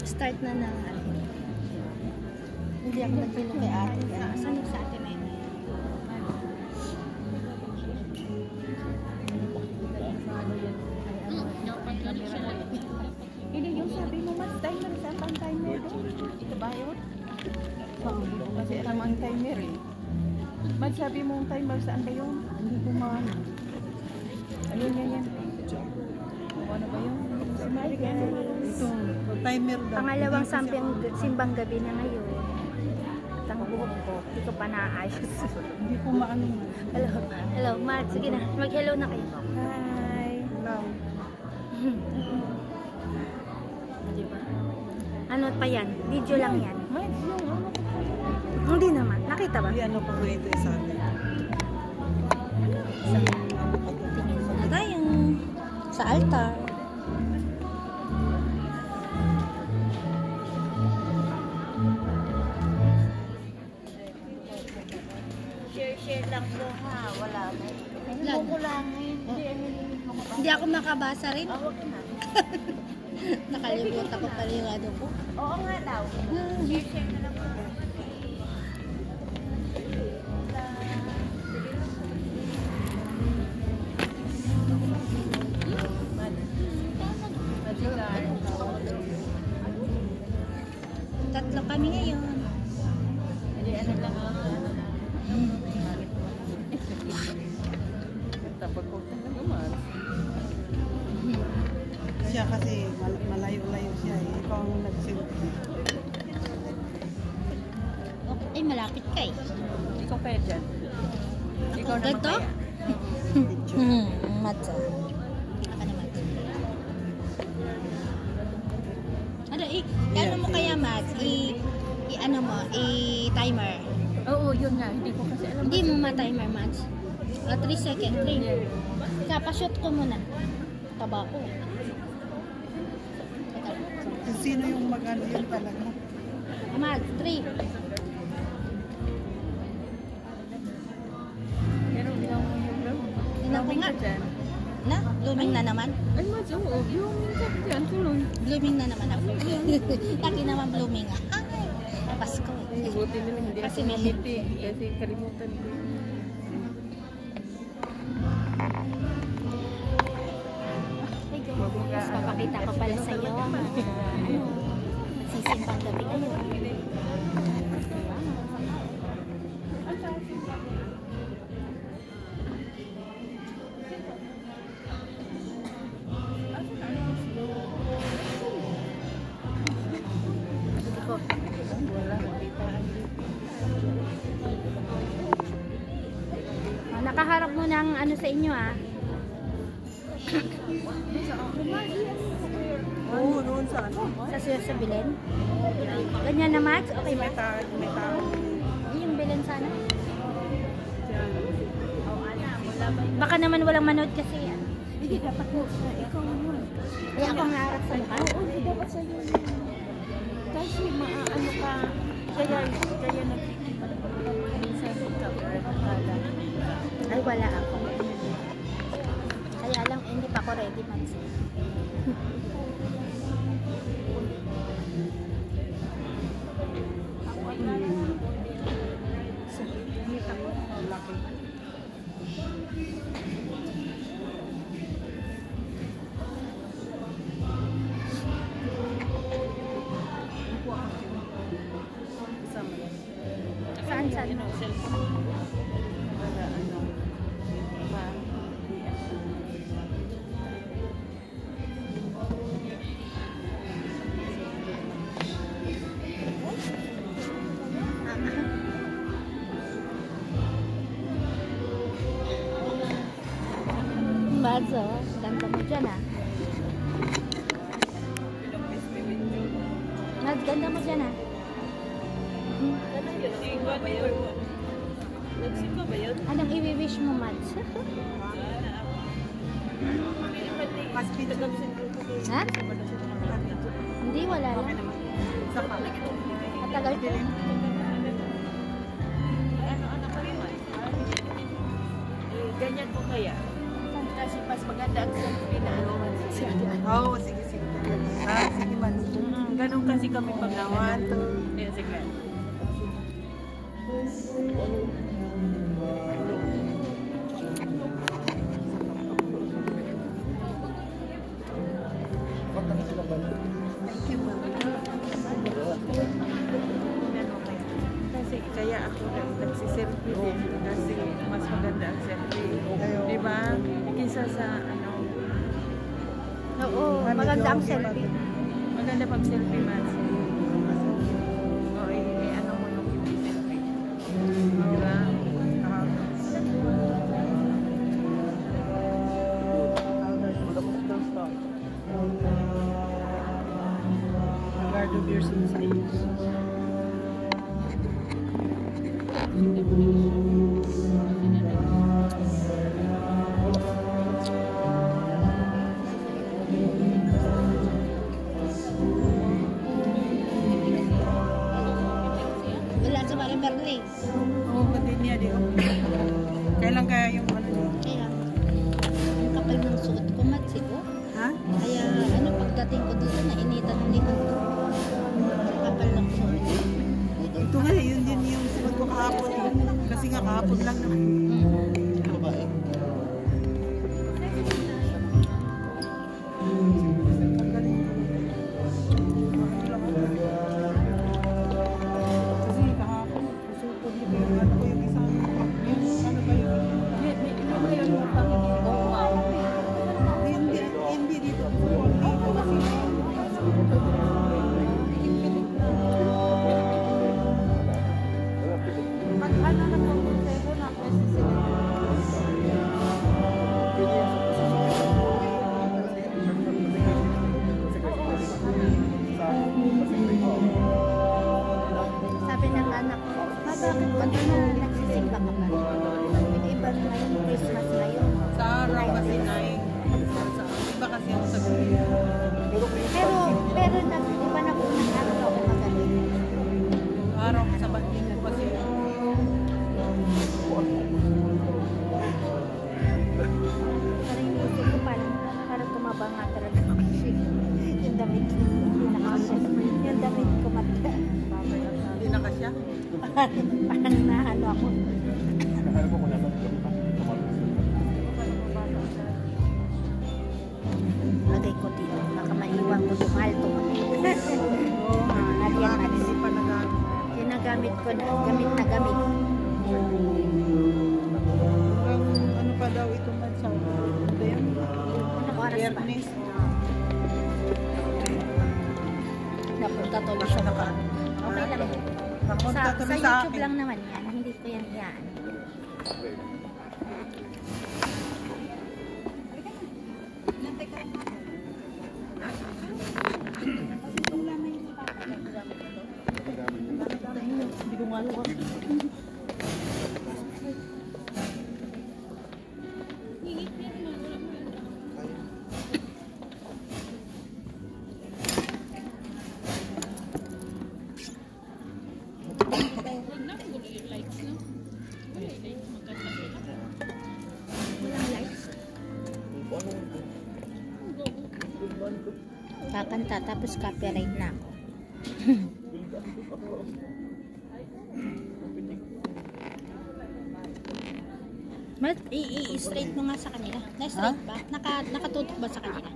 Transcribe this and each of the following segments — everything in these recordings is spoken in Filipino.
Start na na. Hindi ako nagpilo kay ate. Saan sa ate na yun? Hindi yung sabi mo, mas timer sa pang timer doon. Ito ba yun? Kasi alam ang timer eh. Mas sabi mo ang timer saan ba yun? Hindi ko maano. Ayun yan. Ano ba yun? Si Michael. Ito, timer daw. Pangalawang simbang gabi na ngayon. At ang buhok ko, hindi ko pa naayos. Hindi ko maano mo. Hello, Matt. Sige na, mag-hello na kayo. Hi. Hello. Diba? Ano pa yan? Video lang yan. Mike, yung ano ko pa yun. Hindi naman. Nakita ba? Hindi ano pa ito sa akin. Tingin muna tayo sa altar. Share lang po ha. Wala na. Lag. Ko lang eh. Hindi ako makabasa rin. Awag na. Nakalimutan ko pala yung ano ko. Oo nga daw. Share na lang po. Tatlo kami ngayon. Hindi, ano lang tapos ko naman. Siya kasi malayo-layo siya eh. Ikaw ang nagsilbi. Okay, ay malapit ka eh. Ikaw kaya dyan. Ikaw naman Ganito? kaya. Matcha. Ako naman. Ano, ano mo kaya, Mads? Ano mo, timer. Oo, yun nga. Hindi ko kasi alam. Hindi mo ma-timer, Mads. 3 seconds, 3. Kapashoot ko muna. Taba ko. Kung sino yung mag-ano yun talaga. Mads, 3. Pero bilang mo yung vlog. Tingnan ko nga. Dyan. Na? Blooming na naman? Ay, Mads, oo. Yung minsan dyan, tuloy. Blooming na naman ako. Laki naman blooming ah. Ay, Pasko eh. Buti nila hindi Kasi ako may- mamiti. Kasi kalimutan ko. Tapos papakita ko pala sa iyo ang magsisimpang gabi ngayon. Nakaharap mo ng ano sa inyo ah. Oo, noon sa ano. Sa Bilen. Ganyan na, Max? Okay ba? May tao. Yung Bilen sana. Baka naman walang manood kasi yan. Hindi, dapat mo. Ikaw naman. Kaya ako naharap sa mukha. Oo, hindi dapat sa'yo. Kasi maaano ka. Kaya nagtikipan ko. Minsan ka, pero nakala. Ay, wala ako. Kaya lang, hindi pa ako ready, Max. Saan? Mads, oh. Ganda mo dyan, ah. Mads, ganda mo dyan, ah. Anong i-wish mo, Mads? Ha? Hindi, wala lang. Matagal ko. Ganyan po kaya. Kasi mas maganda ang selfie na ano. Oo, sige, sige. Ah, sige man. Ganun kasi kami pag One, two. Yeah, sige. Thank you, ma'am. Kasi kaya ako nagsiselfie din kasi mas maganda ang selfie. Di ba? Kisa sa ano, Oo, maganda ang selfie. maganda pag selfie mas. O, ano mo nung hindi selfie. Di ba? Guard of your sins. Wala sa Maring Berlin. Oo, pati niya di. Kailan kaya yung ano niya? Kaya, yung kapal ng suot ko, matsi ko. Ha? Kaya, ano, pagdating ko dito, nainitan ng likod ko. Kapal ng suot. Ito nga, yun din yung suot ko kahapon. Kasi nga kahapon lang naman. Kasi kahapon, susupod ko yung ano ko yung isang, yung ano ba yun? Hindi dito. Dito kasi. Pag ano na po, consejo na kasi sila. Sabi ng anak ko, bakit ba't na nagsisimba ka ba? Iba na yung Christmas ngayon. Sa araw kasi iba kasi ang sabi. Pero iba na unang araw ako magaling. Yung araw sa batin ko kasi. Parang yung puso ko parang tumaba nga talaga ako. Yung damit ko, yung damit ko mata. Hindi na kasya. Parang naano ako. Lagay ko dito, baka maiwan ko tumalto. Nariyan na Hindi pa nagamit. ginagamit ko na, gamit na gamit. Ano pa daw ito man sa ano yun? Anong oras ba? Fairness. Napunta tuloy siya. Okay lang. Napunta Sa tuloy sa YouTube akin. lang naman yan. Hindi ko yan yan. Hindi ko nga alam. Walang lights. Kakanta tapos copyright na ako. I-straight mo nga sa kanila. Na-straight ba? Nakatutok ba sa kanila?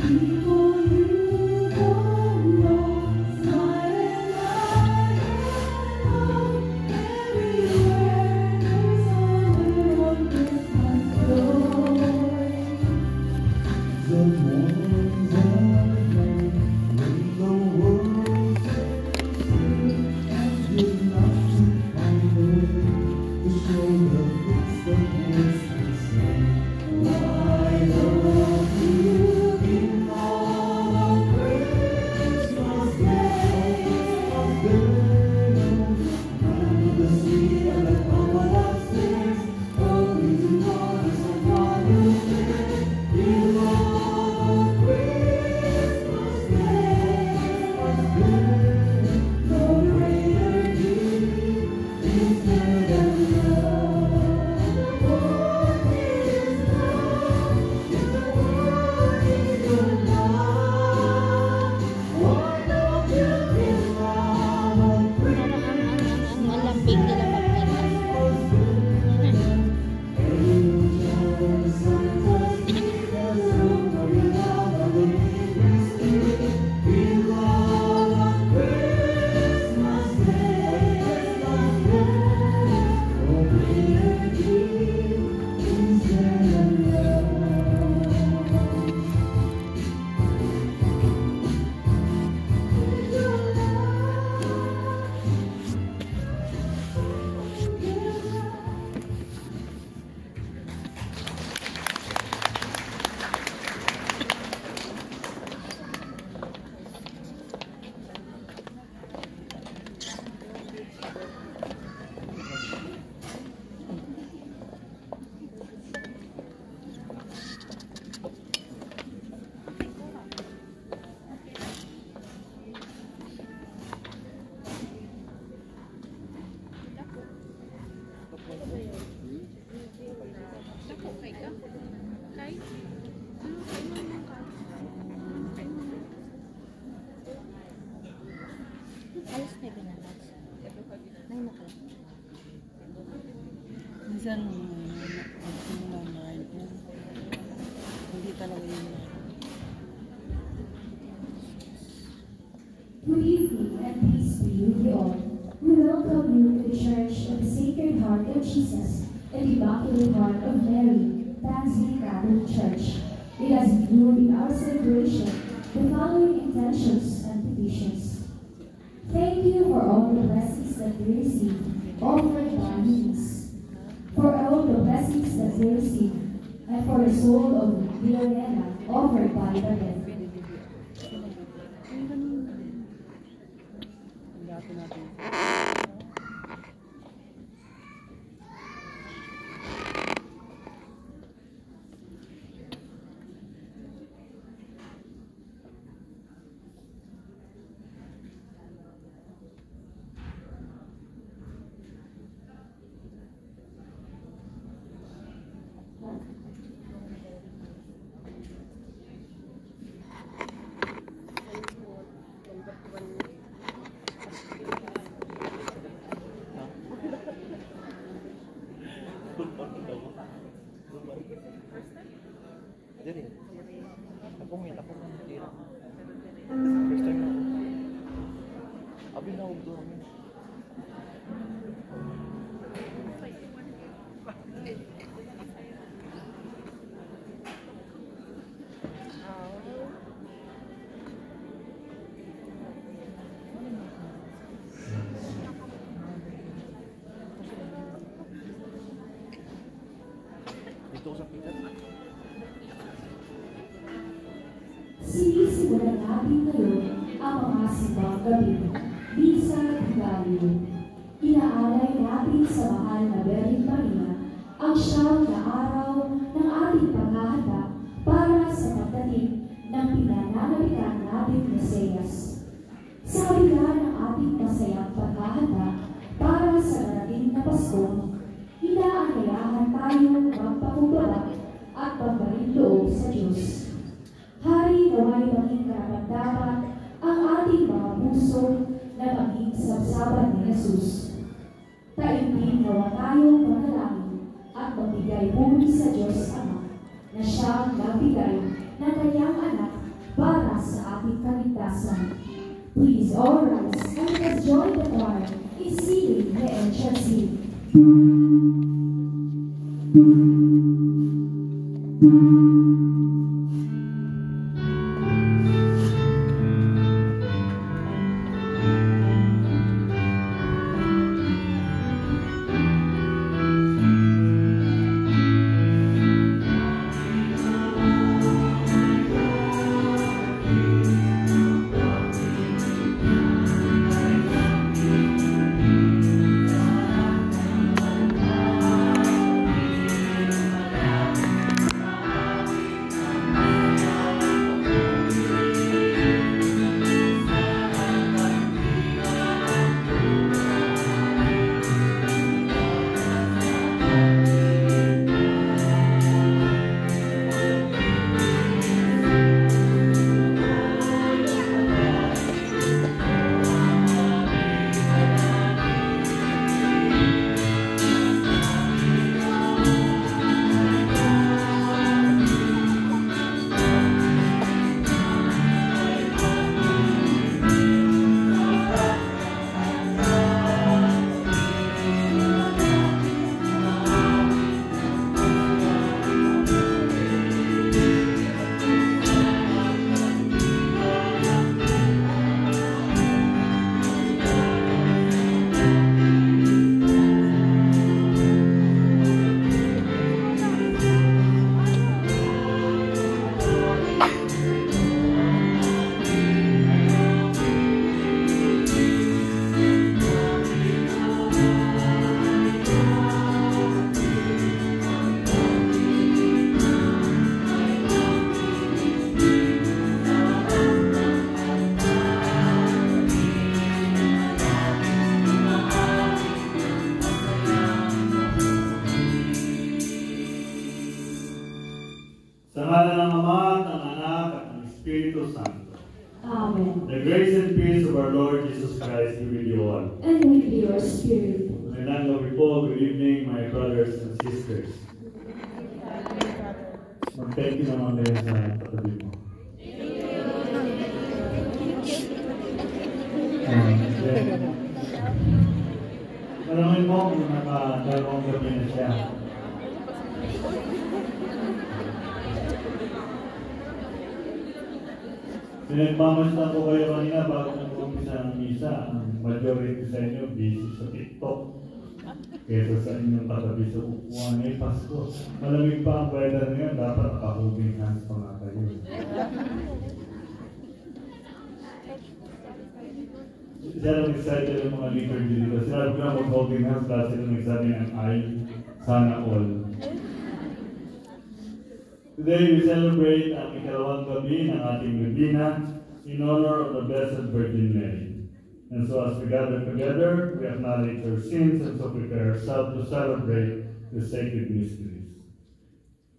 Ang lambing nila magkita. Alas 9 na alas. 9 o'clock. Minsan, hindi talaga yun. Good evening and peace be with you all. We welcome you to the Church of the Sacred Heart of Jesus and the Immaculate Heart of Mary, Tansy Catholic Church. It has included in our celebration the following intentions and petitions. Thank you for all the blessings that we receive, offered by His. For all the blessings that we receive, and for the soul of Villarena, offered by the dead. Dati natin. Jadi, aku minta aku nanti. First time ako. Abi na ako doon. Dito sa pikat. Sinisimulan natin ngayon ang mga simbang gabi. Misa Digario. Inaalay natin sa mahal na Birhen Maria ang siyam na araw ng ating paghahanda para sa pagdating ng pinananabikan nating Mesiyas. Sa kabila ng ating masayang paghahanda para sa darating na Pasko, inaanyayahan tayong magpakumbaba at pagbalindoob sa Diyos. Hari naway maging karapat-dapat ang ating mga puso na maging sabsaban ni Jesus. Taimtim nawa tayong manalangin at magbigay puri sa Diyos Ama na siyang nagbigay ng kanyang anak para sa ating kaligtasan. Please all rise and let's join the choir in singing the Enchancy. Sa ngalan ng Ama, ng Anak, at ng Espiritu Santo. Amen. The grace and peace of our Lord Jesus Christ be with you all. And with your spirit. Magandang gabi po, good evening, my brothers and sisters. Mag-thank you naman kayo sa katabi mo. Maraming mo kung nakadalawang gabi na siya. Pinagmamastan ko kayo kanina bago nag-umpisa ng misa. Ang majority sa inyo busy sa TikTok. Kesa sa inyong katabi sa upuan ay Pasko. Malamig pa ang weather ngayon, dapat naka-holding hands pa nga kayo. Siya lang excited yung mga liturgy dito. Sinabi ko na mag-holding hands dahil sila nagsabi ng ay, sana all. Today we celebrate ang ikalawang gabi ng ating Libina in honor of the Blessed Virgin Mary. And so as we gather together, we acknowledge our sins and so prepare ourselves to celebrate the sacred mysteries.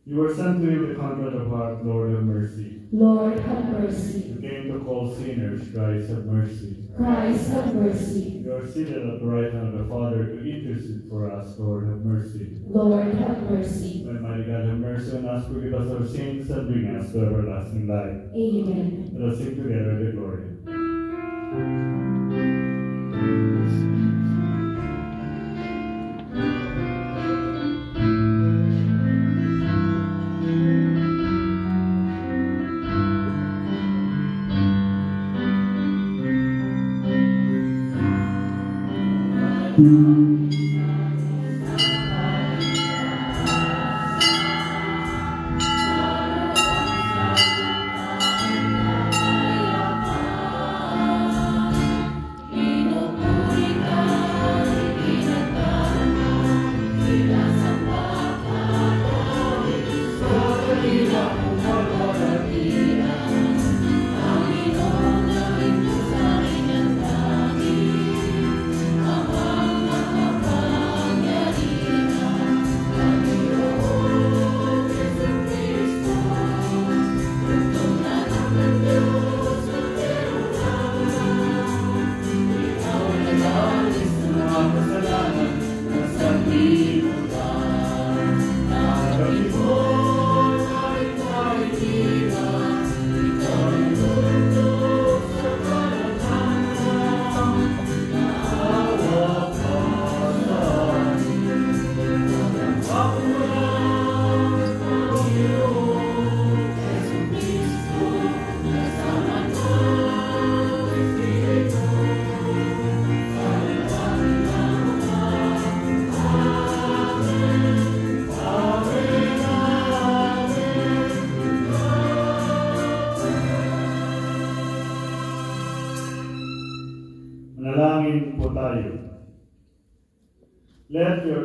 You were sent to heal the contrite of heart, Lord have mercy. Lord have mercy. You came to call sinners, Christ have mercy. Christ have mercy. You are seated at the right hand of the Father to intercede for us, Lord have mercy. Lord have mercy. May mighty God have mercy on us, forgive us our sins, and bring us to everlasting life. Amen. Let us sing together the glory.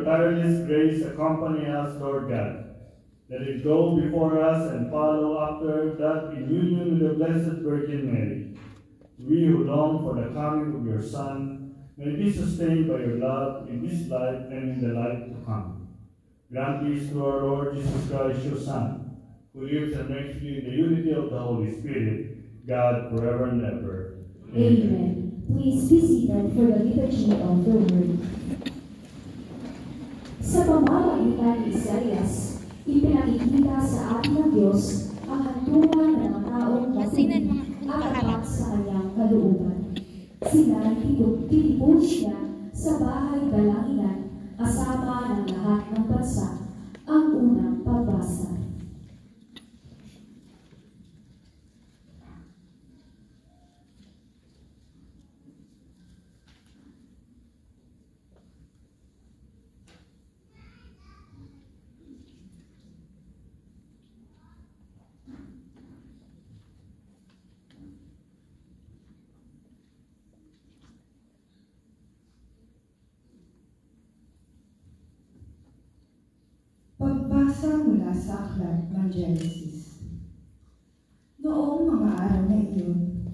tireless grace accompany us, Lord God. Let it go before us and follow after that in union with the Blessed Virgin Mary. We who long for the coming of your Son may be sustained by your love in this life and in the life to come. Grant this to our Lord Jesus Christ, your Son, who lives and reigns with you in the unity of the Holy Spirit, God forever and ever. Amen. Please be seated for the liturgy of the word. Sa pamamagitan ni Isaias, ipinakikita sa atin ng Diyos ang hantungan ng mga taong matuwid at tapat sa kanyang kalooban. Sila titipon siya sa bahay dalanginan kasama ng lahat ng bansa. Ang unang pagbasa. Pagbasa mula sa aklat ng Genesis. Noong mga araw na iyon,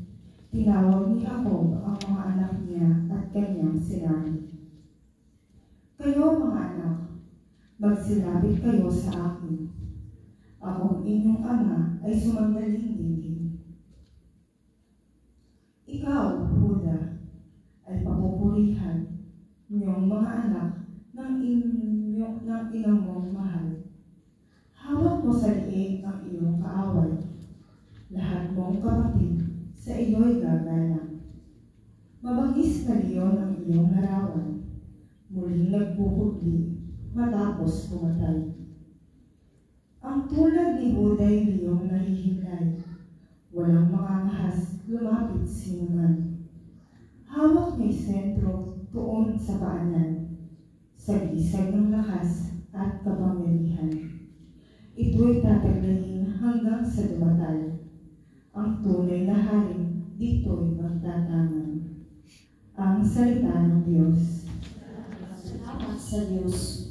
tinawag ni Jacob ang mga anak niya at kanyang sinabi, "Kayo mga anak, magsilapit kayo sa akin. Akong inyong ama ay sumanggaling din. Ikaw, Huda, ay papupurihan niyong mga anak ng inang mong mahal. Hawak mo sa liig ang iyong kaaway. Lahat mong kapatid sa iyo'y gagalang. Mabangis na liyon ang iyong larawan. Muling nagpupugli matapos pumatay. Ang tulad ni Huday liyong nahihimlay. Walang makangahas lumapit sinuman. Hawak may sentro tuon sa paanan. Sagisag ng lakas at kapangyarihan. Ito'y tataglayin hanggang sa dumatal. Ang tunay na hari dito'y magtatangan. Ang salita ng Diyos. Salamat sa Diyos.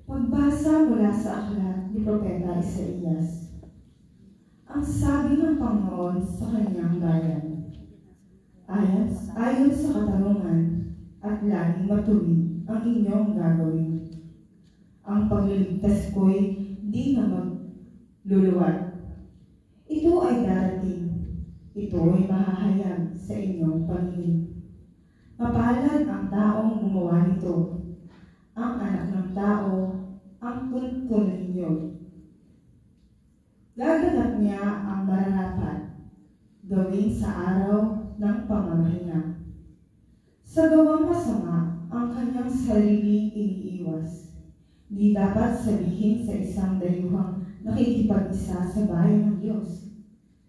Pagbasa mula sa aklat ni Propeta Isaias. Ang sabi ng Panginoon sa kanyang bayan, ayon sa katarungan at laging matuwid ang inyong gagawin. Ang pagliligtas ko'y di na magluluwat. Ito ay darating. Ito ay mahahayag sa inyong pangingin. Mapalad ang taong gumawa nito. Ang anak ng tao, ang tuntun ninyo. Gaganap niya ang mararapat, gawin sa araw ng pamamahinga. Sa gawang masama, ang kanyang sarili iniiwas. Di dapat sabihin sa isang dayuhang nakikipag-isa sa bayan ng Diyos,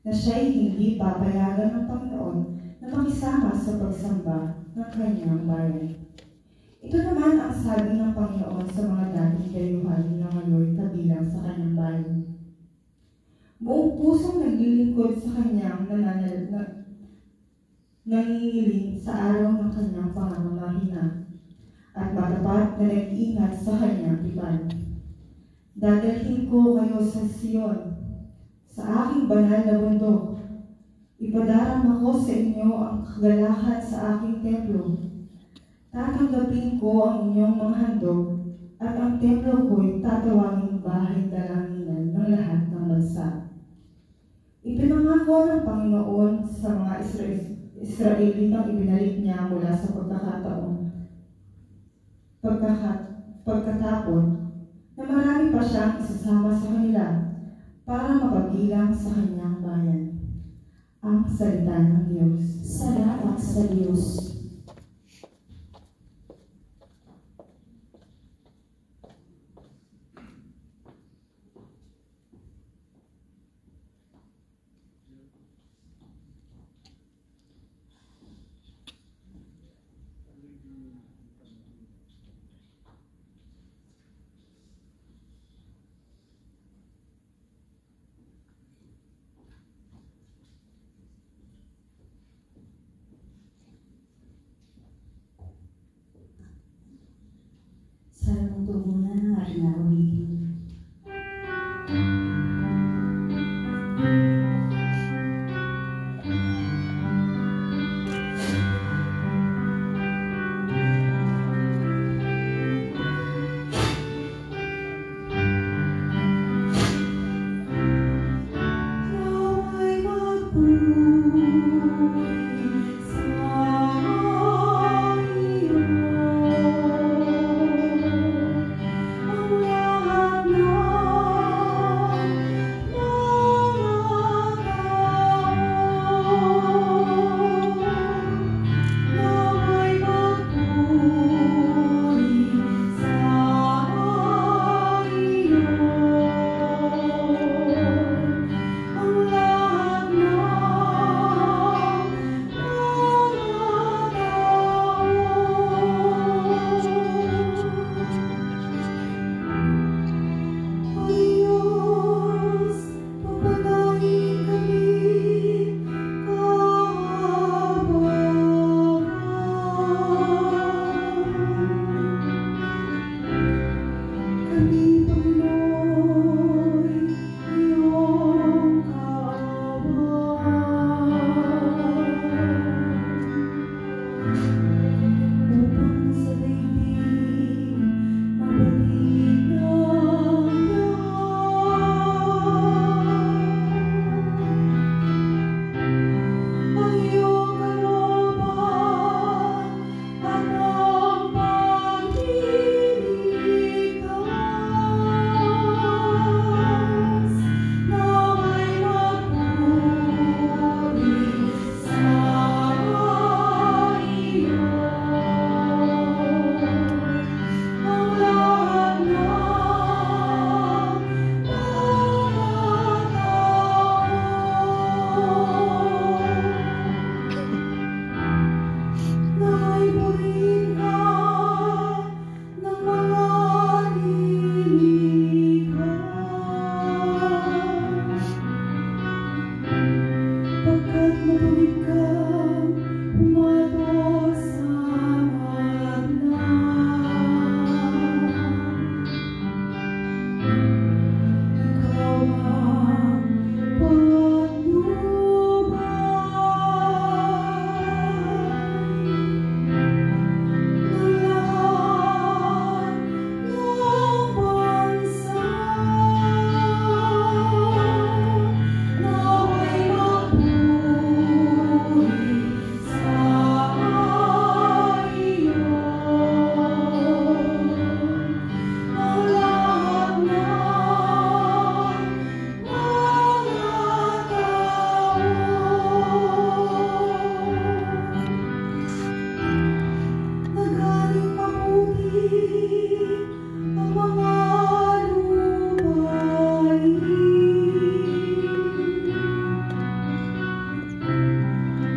na siya'y hindi papayagan ng Panginoon na makisama sa pagsamba ng kanyang bayan. Ito naman ang sabi ng Panginoon sa mga dating dayuhan na ngayon kabilang sa kanyang bayan. Buong pusong naglilingkod sa kanyang nangingiling sa araw ng kanyang pangangamahinga at matapat na nag-iingat sa kanyang tipan. Dadalhin ko kayo sa Sion, sa aking banal na bundok. Ipadaram ako sa inyo ang kagalahan sa aking templo. Tatanggapin ko ang inyong mga handog at ang templo ko'y tatawaging bahay dalanginan ng lahat ng bansa. Ipinangako ng Panginoon sa mga Israelitang ibinalik niya mula sa pagkatapon na marami pa siyang isasama sa kanila para mapabilang sa kanyang bayan. Ang salita ng Diyos. Salamat sa Diyos.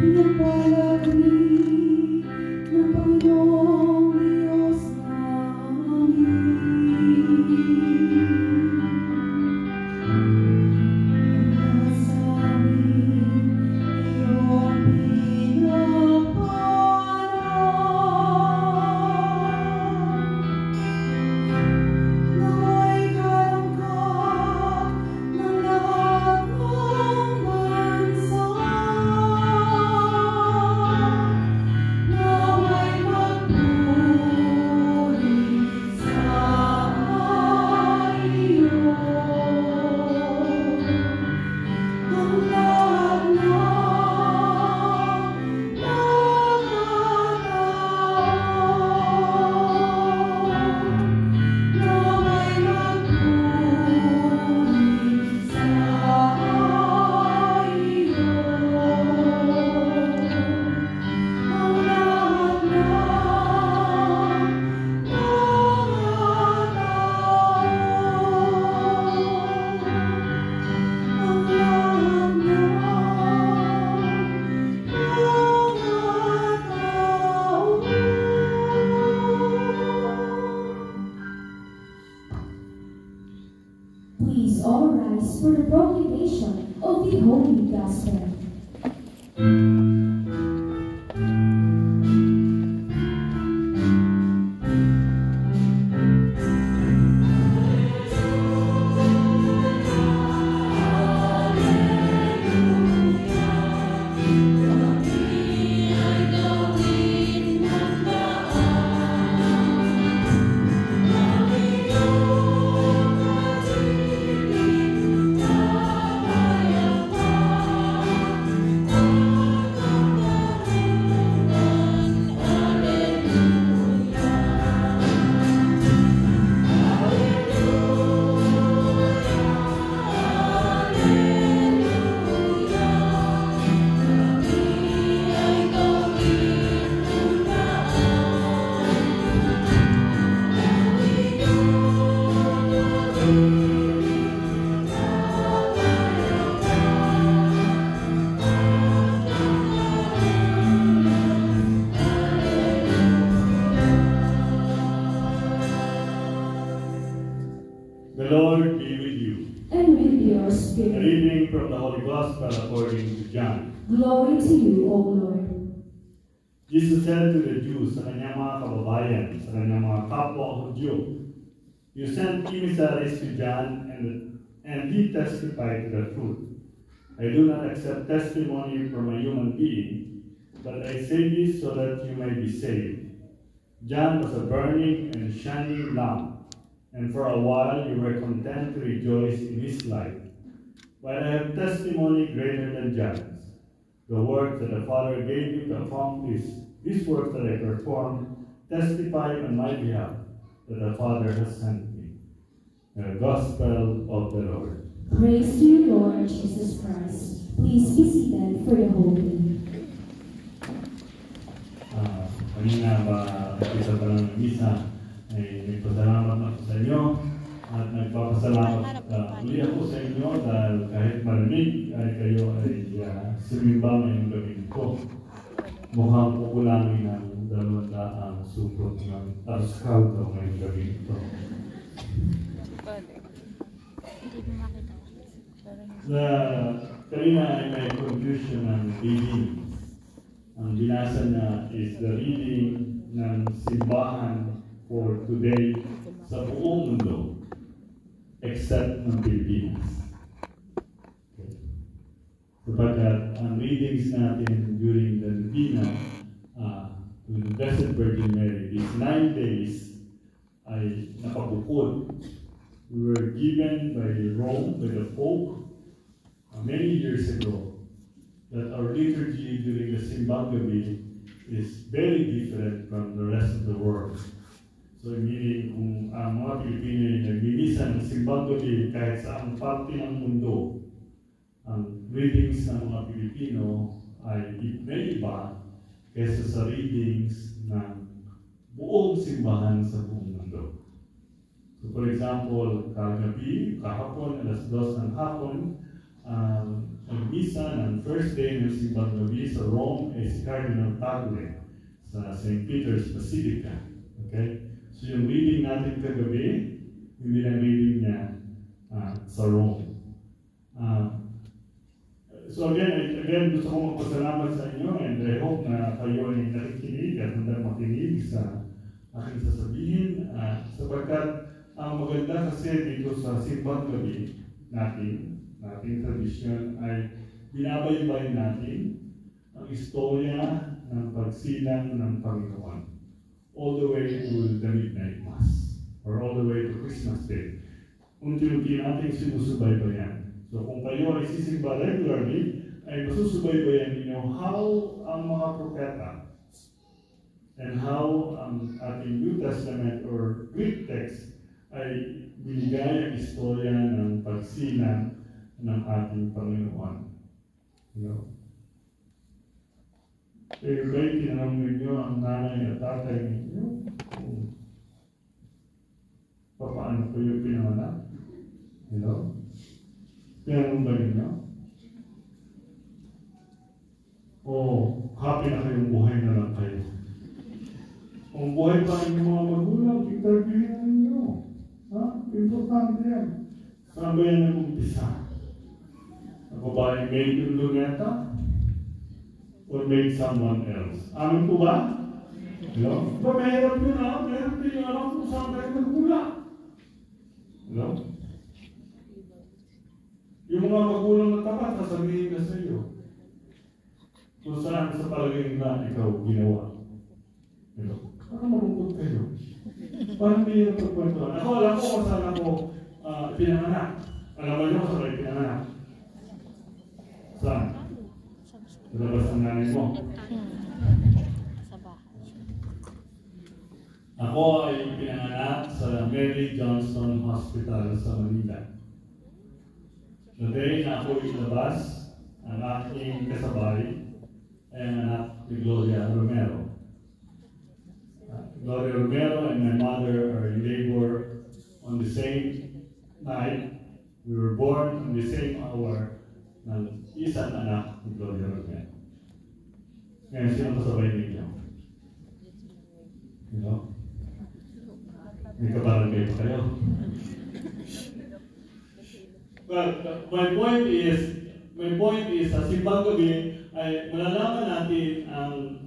Pinagpala kami ng Panginoong Diyos namin. Nasa amin iyong pinagpala. Nawa'y kalangkap ng lahat ng bansa. Nawa'y magpuri sa iyo. Ang lahat ng nawa'y magpuri sa iyo. Ang lahat ng Please all rise for the proclamation of the Holy Gospel. The Lord be with you. And with your A spirit. reading from the Holy Gospel according to John. Glory to you, O Lord. Jesus said to the Jews sa kanyang mga kababayan, sa kanyang mga kapwa Hudyo, "You sent emissaries to John, and he testified to the truth. I do not accept testimony from a human being, but I say this so that you may be saved. John was a burning and shining lamp, and for a while you were content to rejoice in his light. But I have testimony greater than John's, the work that the Father gave me to accomplish. These works that I perform testify on my behalf that the Father has sent me." The Gospel of the Lord. Praise to you, Lord Jesus Christ. Please be seated for the Holy. Kanina ba isa pa lang ng misa ay nagpasalamat ako sa inyo at nagpapasalamat uli ako sa inyo dahil kahit malamig ay kayo ay sumimba ngayong gabi ko. Mukhang kukulangin ang 200 supot ng Tarscaldo ngayong gabi ito. Hindi mo makita. Kanina ay may confusion ng reading. Ang binasa niya is the reading ng simbahan for today sa buong mundo except ng Pilipinas. Okay. Sapagkat ang readings natin during the Novena to the Blessed Virgin Mary, these 9 days ay nakabukod. We were given by Rome, by the Pope, many years ago, that our liturgy during the Simbang Gabi is very different from the rest of the world. So meaning kung ang mga Pilipino ay nagmimisa ng Simbang Gabi kahit sa ang parte ng mundo, ang readings ng mga Pilipino ay may iba kaysa sa readings ng buong simbahan sa buong mundo. So for example, kahapon, alas 2 ng hapon, ang misa ng first day ng simbang gabi sa Rome ay si Cardinal Tagle sa St. Peter's Basilica. Okay? So yung reading natin kagabi, hindi lang reading niya sa Rome. So again, gusto kong magpasalamat sa inyo and I hope na kayo ay nakikinig at handa makinig sa aking sasabihin sapagkat ang maganda kasi dito sa simbang gabi nating tradisyon ay binabaybay natin ang istorya ng pagsilang ng Panginoon all the way to the midnight mass or all the way to Christmas Day. Unti-unti nating sinusubaybayan. So kung kayo ay sisimba regularly, ay masusubaybayan ninyo how ang mga propeta and how ang ating New Testament or Greek text ay binigay ang istorya ng pagsilang ng ating Panginoon. You know? Eh, kayo tinanong ninyo ang nanay at tatay ninyo kung paano ko yung pinanganak. You know? Tinanong ba ninyo? O happy na kayong buhay na lang kayo. Kung buhay pa yung mga magulang, interviewin ninyo. Ha? Importante yan. Saan ba yan nag-umpisa? Ang babae made yung luneta? Or made someone else? Amin po ba? No? Diba mahirap yun ha? Mahirap din yung alam kung saan kayo nagmula. No? Yung mga magulang na tapat, sasabihin na sa iyo kung saan sa palagay na ikaw ginawa. No? Parang malungkot kayo. Parang hindi yung pagkwentuhan. Ako alam ko kung saan ako pinanganak. Alam mo nyo kung saan kayo pinanganak? Saan? Sa labas ng nanay mo. Sa bahay. Ako ay pinanganak sa Mary Johnston Hospital sa Manila. The day na ako ilabas, ang aking kasabay ay ang anak ni Gloria Romero. Gloria Romero and my mother are in labor on the same night. We were born on the same hour ng isang anak ni Gloria Romero. Ngayon, sino kasabay ninyo? You know? May kabarangay pa kayo. Well, my point is, sa simbang gabi ay malalaman natin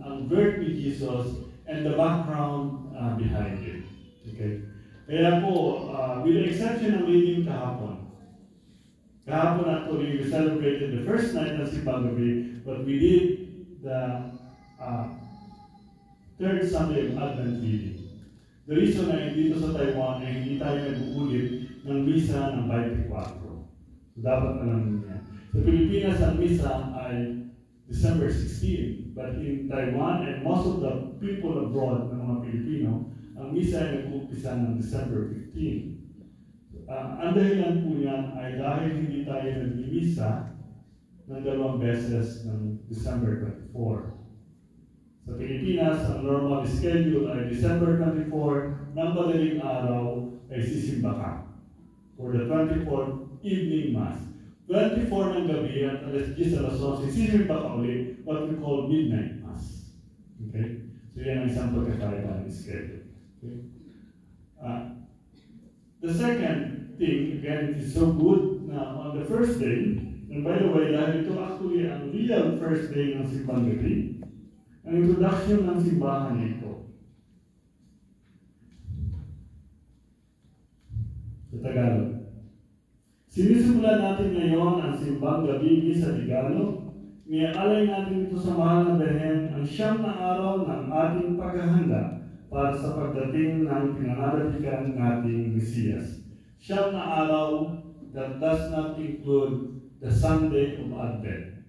ang birth ni Jesus and the background behind it. Okay? Kaya po, with the exception ng reading kahapon actually we celebrated the first night ng simbang gabi, but we did the third Sunday of Advent reading. The reason ay dito sa Taiwan ay hindi tayo nag-uulit ng misa ng 24. So dapat alam niya. Sa Pilipinas, ang misa ay December 16. But in Taiwan and most of the people abroad ng mga Pilipino, ang misa ay nag-uumpisa ng December 15. Ang dahilan po yan ay dahil hindi tayo nag-misa ng 2 beses ng December 24. Sa Pilipinas, ang normal schedule ay December 24, ng madaling araw ay sisimba ka for the 24th evening mass. 24 ng gabi at alas 10 alas 11, sisimba ka ulit what we call midnight mass. Okay? So yan ang isang pagkakaiba ng schedule. Okay? The second thing, again, it is so good na on the first day, and by the way, dahil ito actually ang real first day ng simbang gabi, ang introduction ng simbahan nito. Sa Tagalog. Sinisimulan natin ngayon ang simbang gabi sa Tagalog. Niaalay natin ito sa mahal na Behen ang 9 na araw ng ating paghahanda para sa pagdating ng pinananabikan nating Mesiyas. 9 na araw that does not include the Sunday of Advent.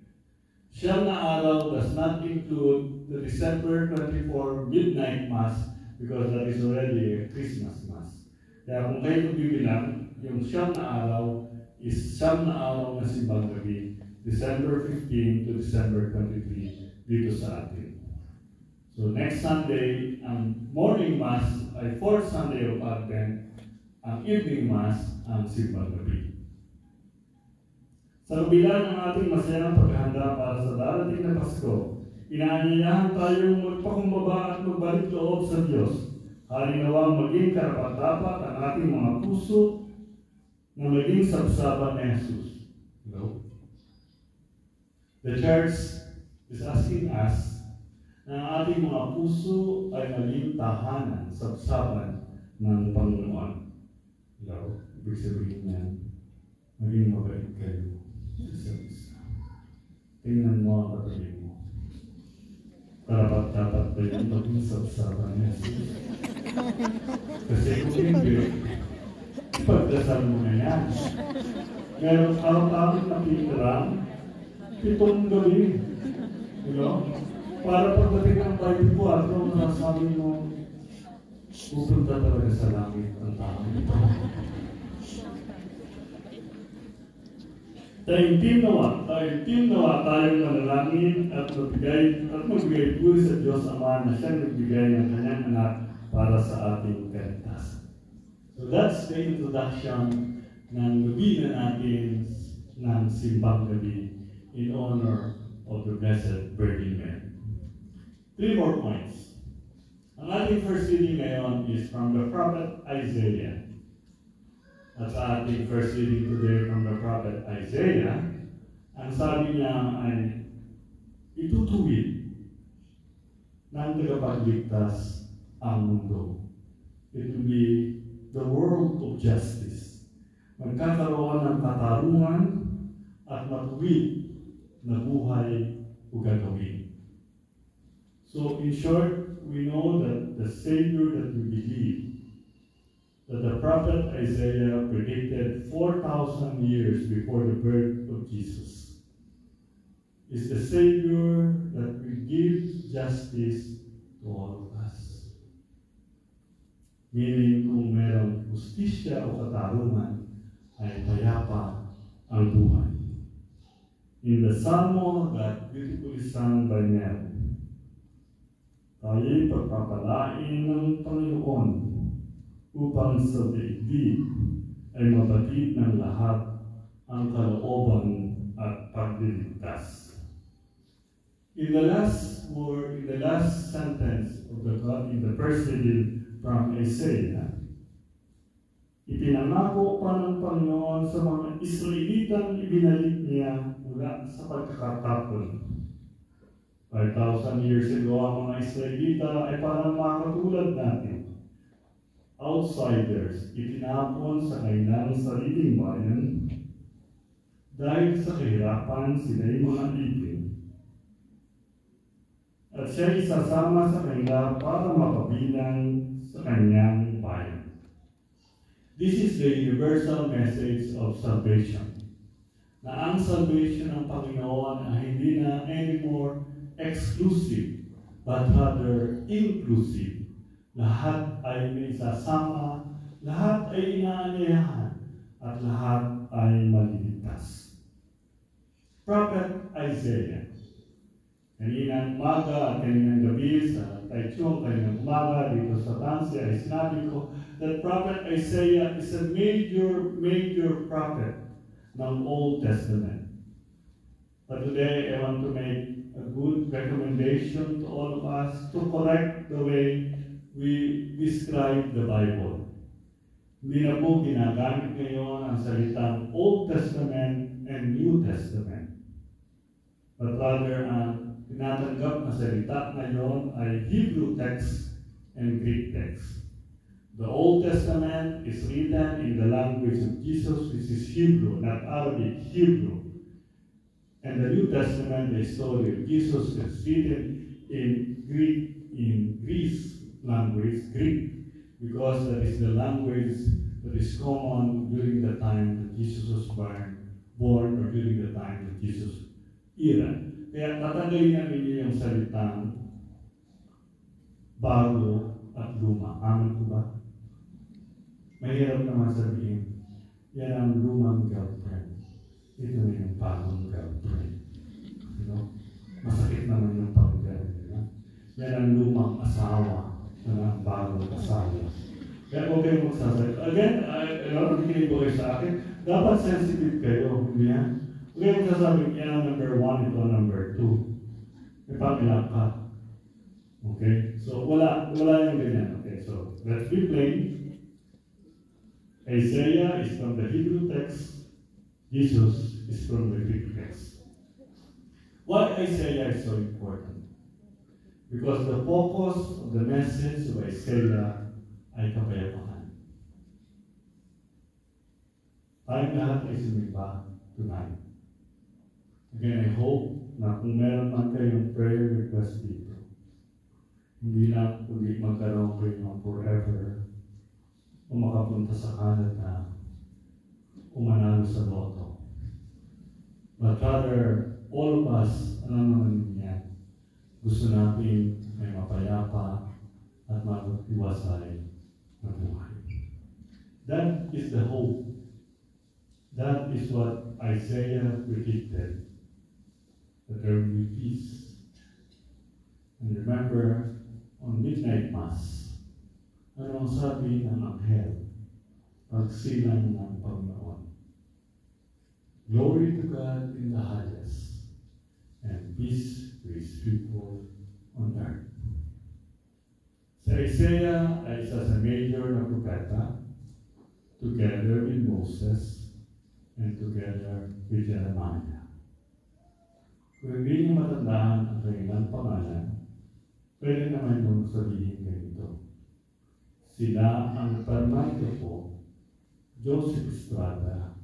9 na araw does not include the December 24 midnight mass because that is already a Christmas mass. Kaya kung kayo magbibilang, yung 9 na araw is 9 na araw na simbang gabi, December 15 to December 23 dito sa atin. So next Sunday, ang morning mass ay 4th Sunday of Advent, ang evening mass ang simbang gabi. Sa kabila ng ating masayang paghahanda para sa darating na Pasko, inaanyayahan tayong magpakumbaba at magbalik loob sa Diyos. Halinawang maging karapat-dapat ang ating mga puso na maging sabsaban ni Jesus. No? The church is asking us na ang ating mga puso ay maging tahanan, sabsaban ng Panginoon. No? Ibig sabihin niya, maging mabait kayo. Tingnan mo ang katabi mo. Karapat-dapat ba yung maging sabsaban ni Jesus? Kasi kung hindi, pagdasal mo na yan. Meron araw-araw na pinirang 7 gabi. You know? Para pagdating ng 24, nasabi mo, pupunta talaga sa langit ang tao ito. Taimtim nawa tayong manalangin at magbigay puri sa Diyos Ama na siyang nagbigay ng kanyang anak para sa ating kaligtasan. So that's the introduction ng gabi na natin ng Simbang Gabi in honor of the Blessed Virgin Mary. 3 more points. Ang ating first reading ngayon is from the prophet Isaiah. At sa ating first reading today from the prophet Isaiah, ang sabi niya ay itutuwid ng tagapagligtas ang mundo. It will be the world of justice. Magkakaroon ng katarungan at matuwid na buhay o gagawin. So in short, we know that the Savior that we believe, that the prophet Isaiah predicted 4,000 years before the birth of Jesus, is the Savior that will give justice to all of us. Meaning, kung merong justisya o katarungan, ay payapa ang buhay. In the Salmo that beautifully sung by Mary, tayo'y pagpapalain ng Panginoon upang sa daigdig ay mabatid ng lahat ang kalooban at pagliligtas. In the last word, in the last sentence of in the first reading from Isaiah, ipinangako pa ng Panginoon sa mga Israelitang ibinalik niya mula sa pagkakatapon. 5,000 years ago, ang mga Israelita ay parang mga katulad natin. Outsiders, itinapon sa kanilang sariling bayan dahil sa kahirapan sila'y mga ipin. At siya isasama sa kanila para makabilang sa kanyang bayan. This is the universal message of salvation. Na ang salvation ng Panginoon ay hindi na anymore exclusive, but rather inclusive. Lahat ay may sasama, lahat ay inaanyayahan, at lahat ay maliligtas. Prophet Isaiah, kaninang umaga at kaninang gabi sa Taichung, kaninang umaga dito sa Tansya, ay sinabi ko that Prophet Isaiah is a major prophet ng Old Testament. But today I want to make a good recommendation to all of us to correct the way we describe the Bible. Hindi na po ginagamit ngayon ang salitang Old Testament and New Testament. But rather, ang tinatanggap na salita ngayon ay Hebrew text and Greek text. The Old Testament is written in the language of Jesus, which is Hebrew, not Arabic, Hebrew. And the New Testament, the story of Jesus, is written in Greece language, Greek, because that is the language that is common during the time that Jesus was born or during the time that Jesus era. Kaya tatanggalin namin niyo yung salitang bago at luma. Amin po ba? Mahirap naman sabihin, yan ang lumang girlfriend. Ito na yung bagong girlfriend. You know? Masakit naman yung pag-girlfriend. Yan ang lumang asawa. Yan ang bagong asawa. Kaya huwag kayong magsasalita. Again, nakikinig ko kayo sa akin, dapat sensitive kayo. Hindi yan? Huwag kayong sasabi, yan number 1, ito number 2. May pamilya ka. Okay? So, wala yung ganyan. Okay, so, let's be plain. Isaiah is from the Hebrew text. Jesus is from the Greek text. Why Isaiah is so important? Because the focus of the message of Isaiah ay kapayapaan. Tayong lahat ay sumimba tonight. Again, I hope na kung meron man kayong prayer request dito, hindi lang kundi magkaroon kayo ng forever o makapunta sa Canada o manalo sa loto. But rather, all of us, ano naman yan, gusto natin may mapayapa at mag-iwasay na buhay. That is the hope. That is what Isaiah predicted. That there will be peace. And remember, on midnight mass, ano ang sabi ng anghel pagsilang ng Panginoon? Glory to God in the highest, and peace to His people on earth. Si Isaiah ay isa sa major na propeta, together with Moses and together with Jeremiah. Kung hindi niyo matandaan ang kanilang pangalan, pwede naman yung sabihin ganito. Sila ang Parmento po, Joseph Estrada,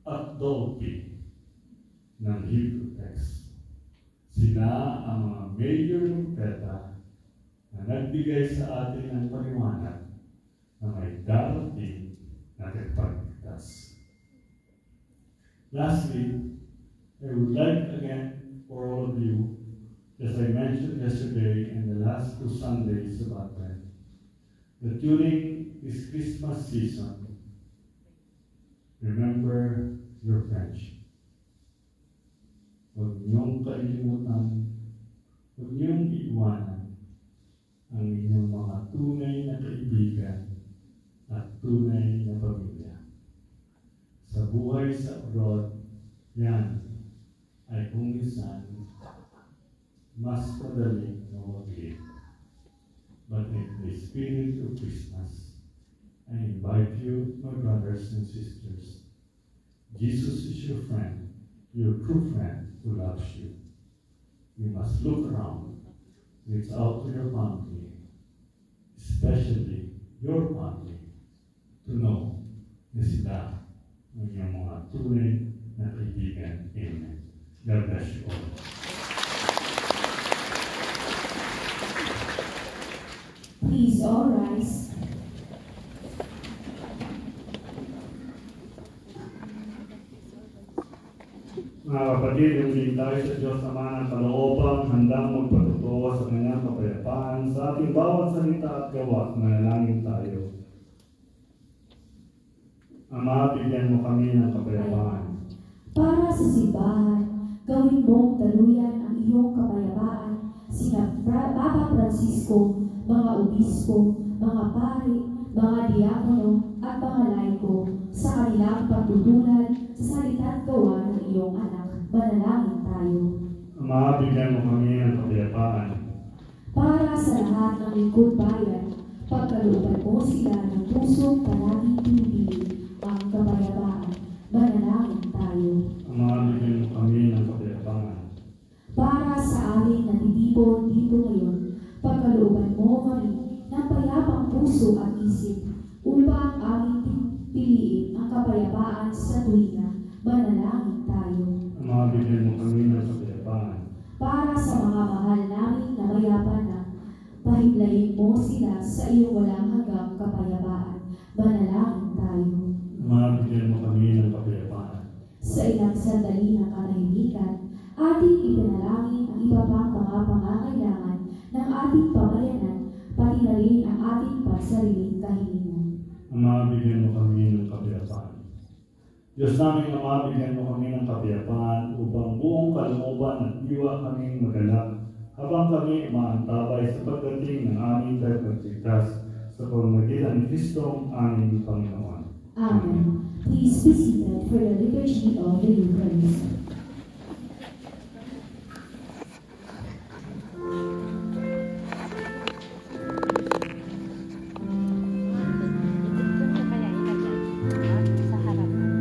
at Dolphy ng Hebrew text. Sila ang mga major propeta na nagbigay sa atin ng paliwanag na may darating na tagapagligtas. Lastly, I would like again for all of you, as I mentioned yesterday and the last 2 Sundays about that, that during this Christmas season, remember your friendship. Huwag niyong kalimutan, huwag niyong iwanan ang inyong mga tunay na kaibigan at tunay na pamilya. Sa buhay sa abroad, yan ay kung minsan mas madaling mawaglit. But in the spirit of Christmas, I invite you, my brothers and sisters. Jesus is your friend, your true friend who loves you. You must look around, reach out to your family, especially your family, to know na sila ang iyong mga tunay na kaibigan. Amen. God bless you all. Please all rise. Mga kapatid, humiling tayo sa Diyos Ama ng kalooban, handang magpatutuwa sa kanyang kapayapaan sa ating bawat salita at gawa. Manalangin tayo. Ama, bigyan mo kami ng kapayapaan. Para sa simbahan, gawin mong daluyan ang iyong kapayapaan, sina Papa Francisco, mga obispo, mga pari, mga diakono, at mga laiko sa kanilang pagtutulad sa salita't gawa ng iyong anak. Manalangin tayo. Ama, bigyan mo kami ng kapayapaan. Para sa lahat ng lingkod bayan, pagkalooban mo sila ng pusong palaging pinipili ang kapayapaan. Manalangin tayo. Ama, bigyan mo kami ng kapayapaan. Para sa aming natitipon dito ngayon, pagkalooban mo kami ng payapang puso at isip upang aming piliin ang kapayapaan sa tuwina. Manalangin tayo. Ama, bigyan mo kami ng kapayapaan. Para sa mga mahal namin na mayapanan, pahiglayin mo sila sa iyong walang hanggang kapayapaan. Manalangin tayo. Ama, bigyan mo kami ng kapayapaan. Sa ilang sandali ng katahimikan, ating ipanalangin ang iba pang mga pangangailangan ng ating pamayanan, pati na rin ang ating pansariling kahilingan. Ama, bigyan mo kami ng kapayapaan. Diyos namin, Ama, bigyan mo kami ng kapayapaan upang buong kalooban at diwa kaming magalak habang kami umaantabay sa pagdating ng aming tagapagligtas sa pamamagitan ni Kristong aming Panginoon. Amen. Please be seated for the liturgy of the Eucharist. Ito kaya ilagay sa harapan.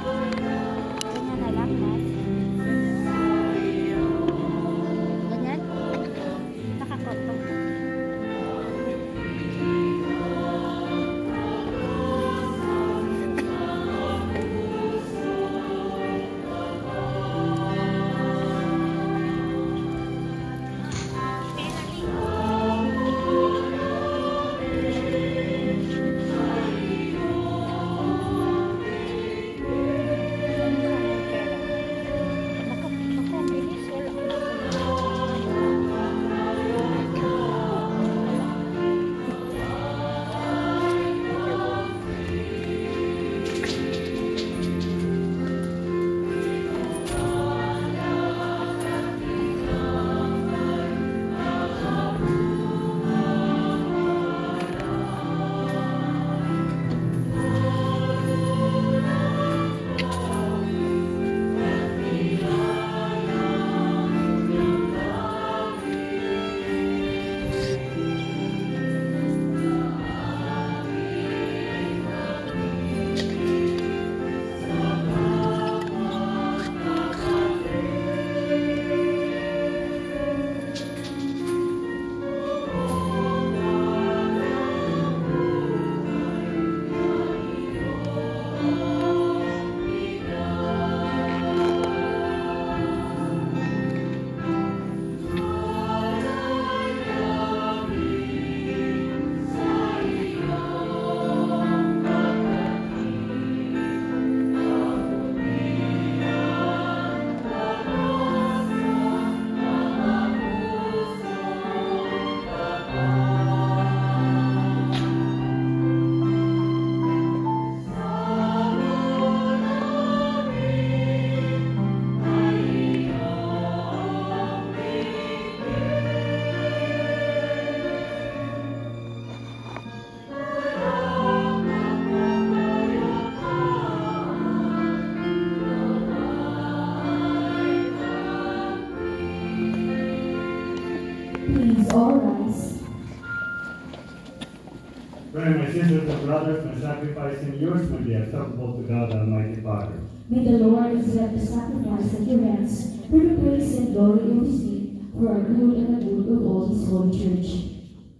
Ganyan na lang, Mas. Ganyan? Nakakotong. Please all rise. Pray, my sisters and brothers, my sacrifice and yours may be acceptable to God Almighty Father. May the Lord accept the sacrifice of your hands for the praise and glory of his name, for our good and the good of all his holy church.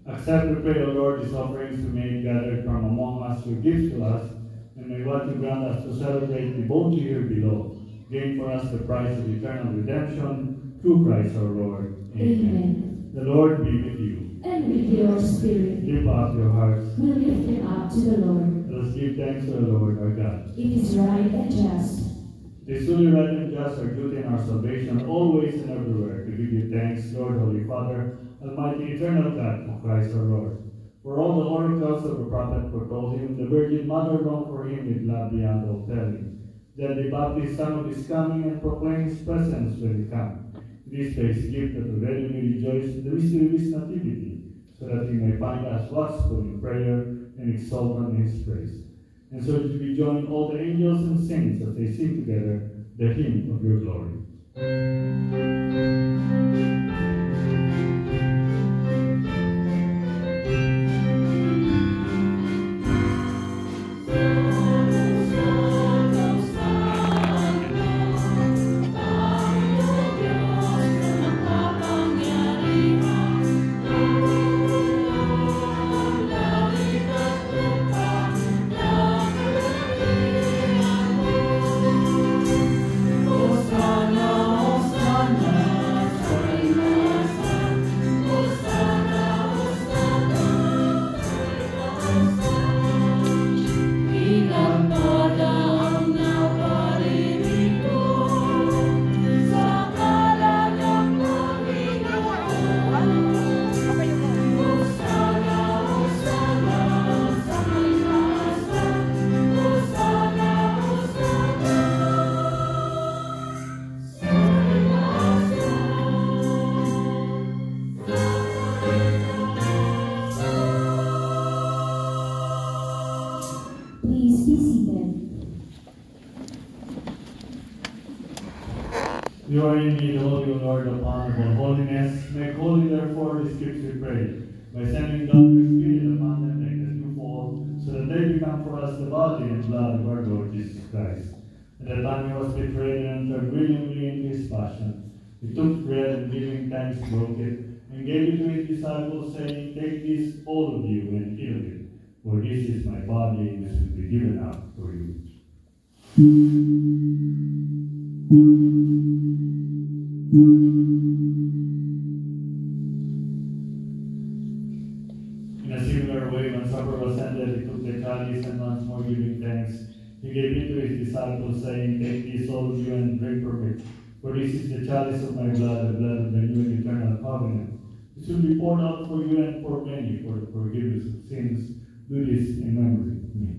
Accept, we pray, O Lord, these offerings we made gathered from among us, your gifts to us, and may what you grant us to celebrate be boldly here below. Gain for us the prize of eternal redemption, through Christ our Lord. Amen. The Lord be with you. And with your spirit, Lift up your hearts. we lift them up to the Lord. Let us give thanks to the Lord our God. It is right and just. It is truly right and just, our duty and our salvation, always and everywhere, to give you thanks, Lord, Holy Father, Almighty, eternal God, for Christ our Lord. For all the oracles of the prophet foretold him, the Virgin Mother longed for him with love beyond all telling. Then the Baptist son of his coming and proclaimed his presence when he came. This day is gift that already may rejoice in the mystery of his nativity, so that he may find us watchful in prayer and exult in his praise. And so that we join all the angels and saints as they sing together the hymn of your glory. Hosanna, Hosanna. You are indeed holy, O Lord, upon all holiness. Make holy, therefore, these gifts, we pray, by sending down your Spirit upon them like the dewfall, so that they become for us the body and blood of our Lord Jesus Christ. At the time he was betrayed and entered willingly into his passion, he took bread and giving thanks broke it, and gave it to his disciples, saying, Take this, all of you, and eat of it, for this is my body, which will be given up for you. In a similar way, when supper was ended, he took the chalice, and once more giving thanks, he gave it to his disciples, saying, Take this, all of you, and drink from it, for this is the chalice of my blood, the blood of the new and eternal covenant. This will be poured out for you and for many for the forgiveness of sins. Do this in memory of me.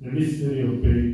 The mystery of faith.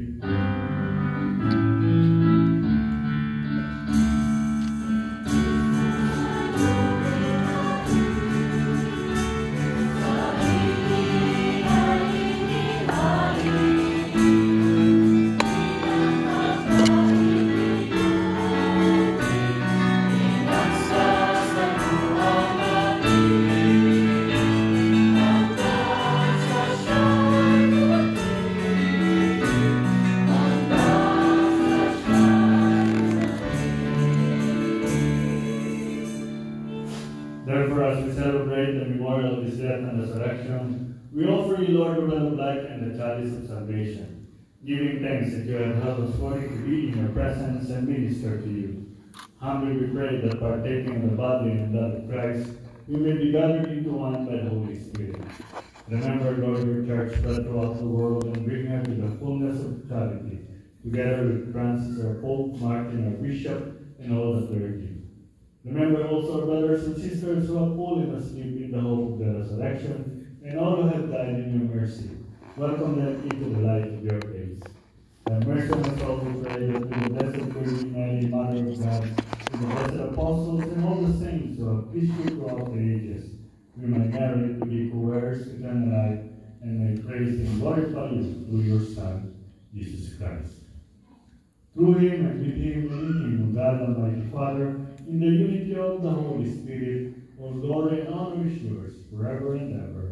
Therefore, as we celebrate the memorial of his death and resurrection, we offer you, Lord, the bread of life and the chalice of salvation, giving thanks that you have held us worthy to be in your presence and minister to you. Humbly we pray that partaking of the body and blood of Christ, we may be gathered into one by the Holy Spirit. Remember, Lord, your church spread throughout the world and bring her to the fullness of charity, together with Francis, our Pope, Martin, our Bishop, and all the clergy. Remember also our brothers and sisters who have fallen asleep in the hope of the resurrection, and all who have died in your mercy. Welcome them into the light of your grace. Have mercy on us all, we pray, that with the Blessed Virgin Mary, Mother of God, with the blessed apostles and all the saints who have preached you throughout the ages, we may merit to be co-heirs to eternal life, and may praise and glorify you through your Son, Jesus Christ. Through him and with him and in him, O God, Almighty Father, in the unity of the Holy Spirit, all glory and honor is yours forever and ever.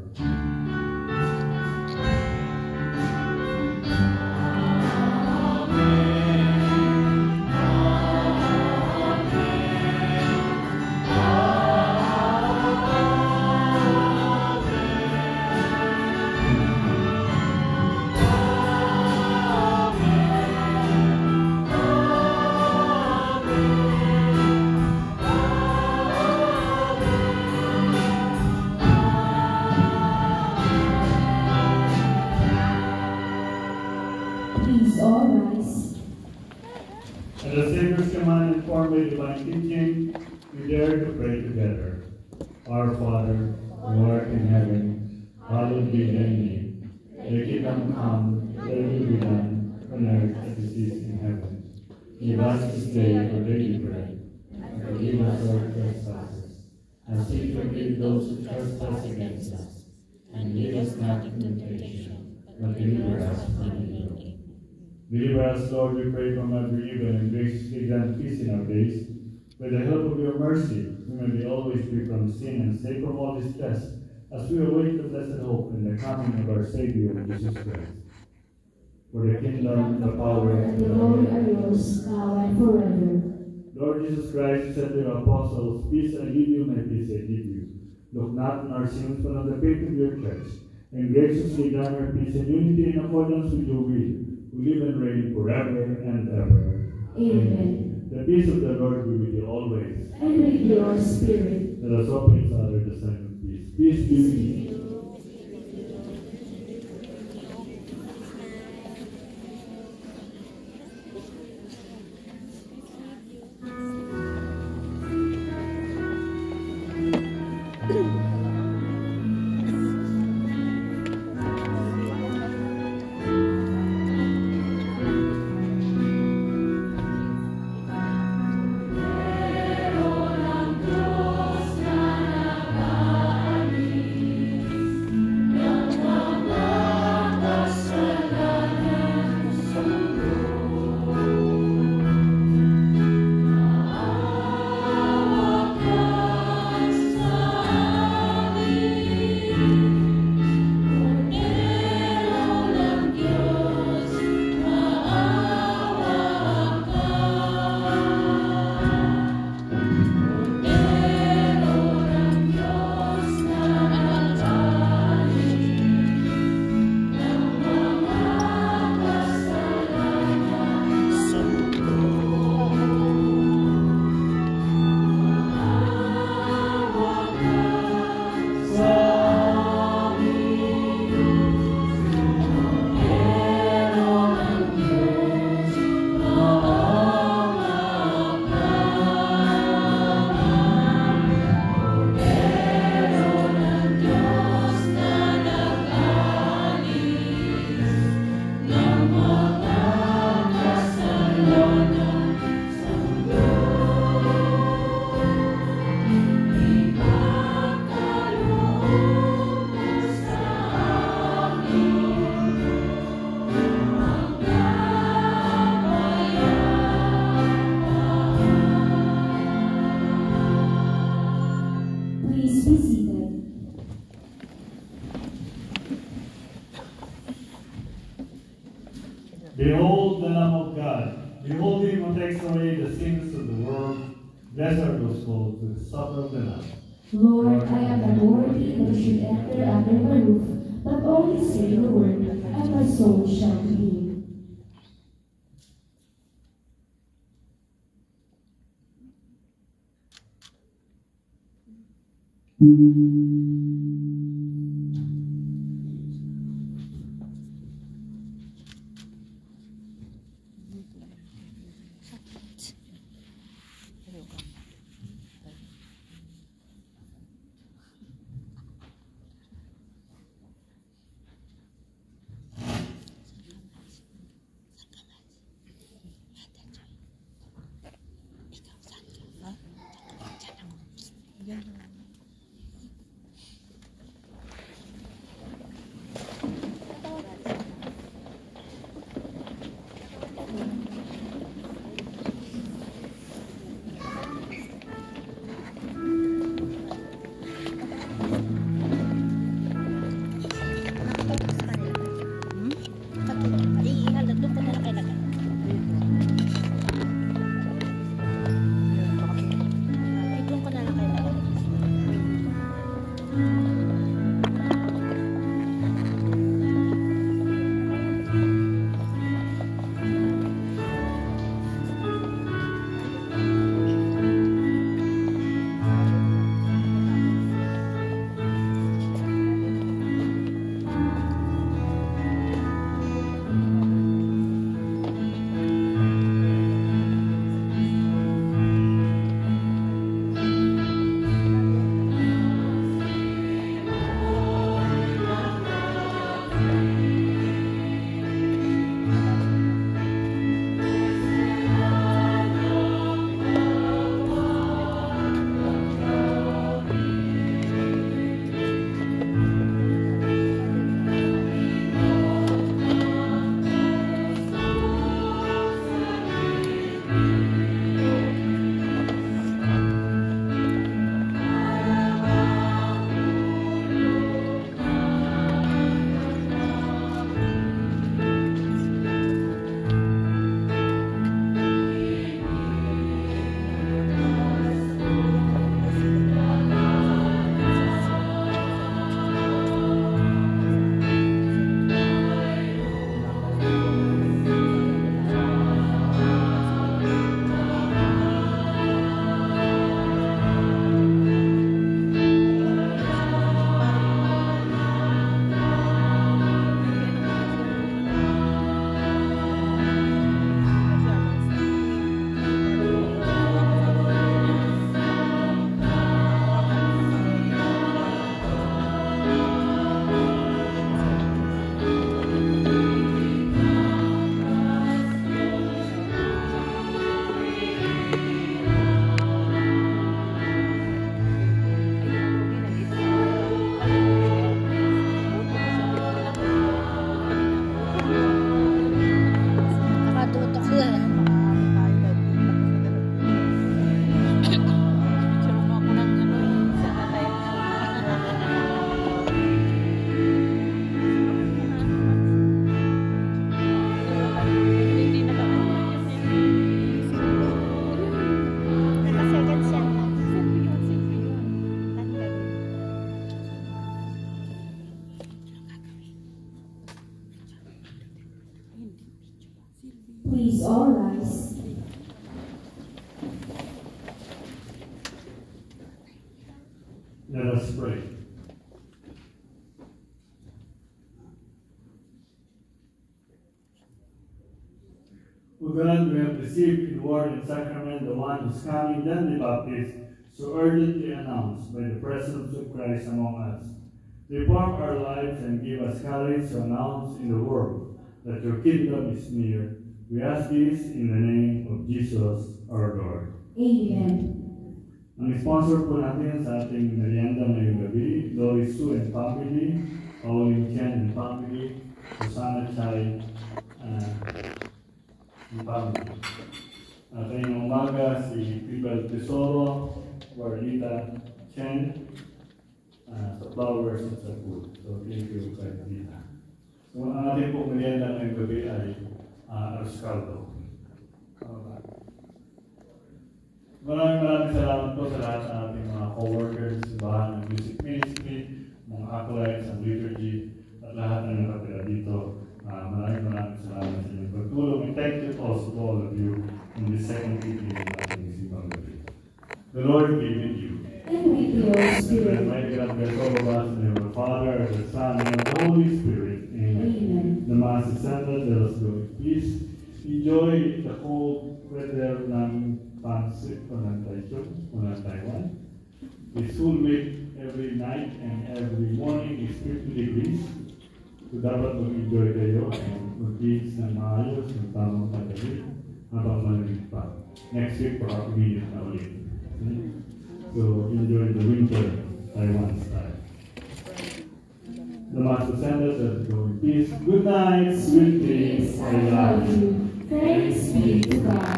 Please all rise. At the Savior's command and formed by divine teaching, we dare to pray together. Our Father, who art in heaven, hallowed be thy name. Thy kingdom come, thy will be done, on earth as it is in heaven. Give us this day our daily bread, and forgive us our trespasses, as we forgive those who trespass against us. And lead us not into temptation, but deliver us from evil. Deliver us, Lord, we pray, from every evil, and graciously grant peace in our days. By the help of your mercy, we may be always free from sin and safe from all distress, as we await the blessed hope and the coming of our Savior, Jesus Christ. For the kingdom, the power, And the glory are yours, now and forever. Lord Jesus Christ, you said to your apostles, Peace I give you, my peace I give you. Look not on our sins, but on the faith of your church, and graciously grant her peace and unity in accordance with your will, who live and reign forever and ever. Amen. The peace of the Lord be with you always. And with your spirit. Let us offer each other the sign of peace. Peace be with you. Amen. Behold the Lamb of God. Behold him who takes away the sins of the world. Blessed are those called to the supper of the Lamb. Lord, I am not worthy that you should enter under my roof, but only say the word, and my soul shall be healed. Please all rise. Let us pray. O God, we have received in word and sacrament the one whose coming then the Baptist so urgently announced by the presence of Christ among us. Reform our lives and give us courage to announce in the world that your kingdom is near. We ask this in the name of Jesus our Lord. Amen. Ang sponsor po natin sa ating merienda ngayong gabi, Doris Su and family, Pauline Chen and family, Susana Chay and family. At ngayong umaga, si Pibel Tesoro, Warlita Chen, sa flowers at sa food. So thank you kay Lita. So ang ating po merienda ngayong gabi ay Aruscaldo. Maraming salamat po sa lahat ng ating mga co-workers, simbahan ng music ministry, mga acolytes, ang liturgy, at lahat ng nakatira dito. Maraming salamat sa inyong pagtulong. And thank you also to all of you in the second evening of ating simbang gabi. The Lord be with you. And with your spirit. Mighty God bless all of us, in the name of the Father, the Son, and the Holy Spirit. Amen. Amen. The Mass is ended. Let us go in peace. Enjoy the cold weather ng Pansip, walang Taiwan. It's humid every night and every morning is 50 degrees. So dapat mag-enjoy kayo and mag-eat ng maayos, ng tamang pagkalit, habang malamig pa. Next week, baka uminit na ulit. So enjoy the winter Taiwan style. The Mass is ended. Let's go in peace. Good night, sweet dreams. I love you. Thanks be to God.